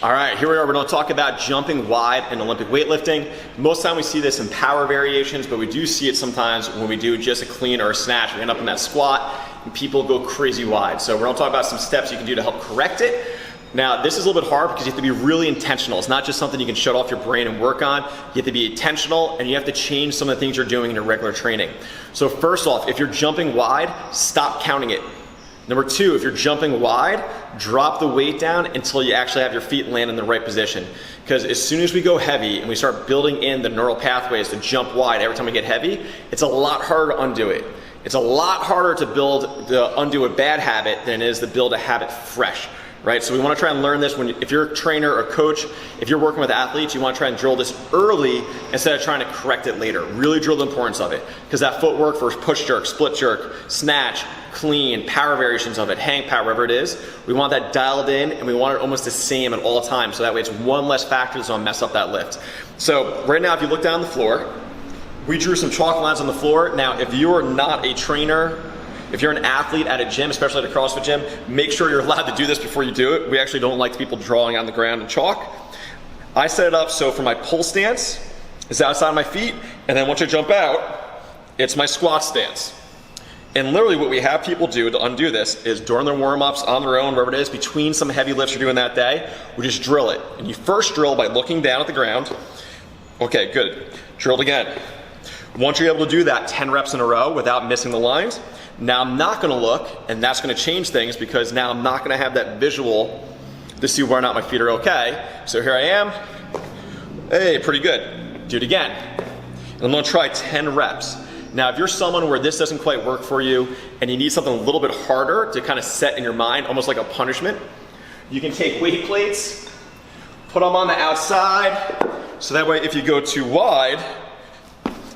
All right, here we are. We're going to talk about jumping wide in Olympic weightlifting. Most of the time we see this in power variations, but we do see it sometimes when we do just a clean or a snatch. We end up in that squat and people go crazy wide. So we're going to talk about some steps you can do to help correct it. Now, this is a little bit hard because you have to be really intentional. It's not just something you can shut off your brain and work on. You have to be intentional and you have to change some of the things you're doing in your regular training. So first off, if you're jumping wide, stop counting it. Number two, if you're jumping wide, drop the weight down until you actually have your feet land in the right position. Because as soon as we go heavy and we start building in the neural pathways to jump wide every time we get heavy, it's a lot harder to undo it. It's a lot harder to undo a bad habit than it is to build a habit fresh. Right? So we want to try and learn this if you're a trainer or coach, if you're working with athletes, you want to try and drill this early instead of trying to correct it later. Really drill the importance of it. Because that footwork for push jerk, split jerk, snatch, clean, power variations of it, hang power, whatever it is, we want that dialed in and we want it almost the same at all times. So that way it's one less factor that's going to mess up that lift. So right now if you look down the floor, we drew some chalk lines on the floor. Now if you're not a trainer, if you're an athlete at a gym, especially at a CrossFit gym, make sure you're allowed to do this before you do it. We actually don't like people drawing on the ground in chalk. I set it up so for my pull stance, it's outside of my feet, and then once I jump out, it's my squat stance. And literally what we have people do to undo this is during their warm-ups, on their own, wherever it is, between some heavy lifts you're doing that day, we just drill it. And you first drill by looking down at the ground. Okay, good. Drilled again. Once you're able to do that 10 reps in a row without missing the lines, now I'm not gonna look, and that's gonna change things because now I'm not gonna have that visual to see whether or not my feet are okay. So here I am. Hey, pretty good. Do it again. And I'm gonna try 10 reps. Now, if you're someone where this doesn't quite work for you and you need something a little bit harder to kind of set in your mind, almost like a punishment, you can take weight plates, put them on the outside, so that way if you go too wide,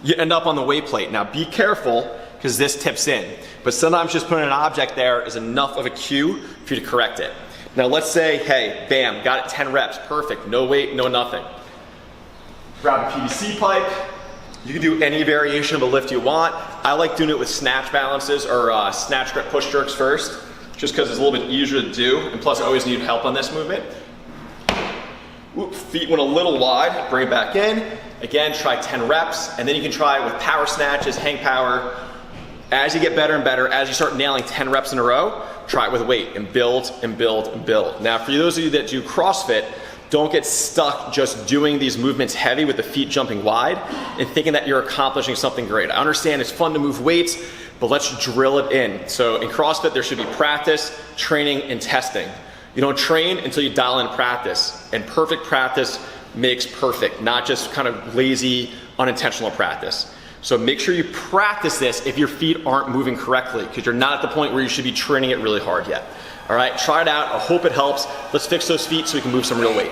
you end up on the weight plate. Now be careful, because this tips in. But sometimes just putting an object there is enough of a cue for you to correct it. Now let's say, hey, bam, got it 10 reps, perfect, no weight, no nothing. Grab a PVC pipe. You can do any variation of a lift you want. I like doing it with snatch balances or snatch grip push jerks first, just because it's a little bit easier to do, and plus I always need help on this movement. Oop, feet went a little wide, bring it back in. Again, try 10 reps, and then you can try it with power snatches, hang power. As you get better and better, as you start nailing 10 reps in a row, try it with weight and build and build and build. Now, for those of you that do CrossFit, don't get stuck just doing these movements heavy with the feet jumping wide and thinking that you're accomplishing something great. I understand it's fun to move weights, but let's drill it in. So in CrossFit, there should be practice, training, and testing. You don't train until you dial in practice, and perfect practice makes perfect, not just kind of lazy, unintentional practice. So make sure you practice this if your feet aren't moving correctly, because you're not at the point where you should be training it really hard yet. All right, try it out. I hope it helps. Let's fix those feet so we can move some real weight.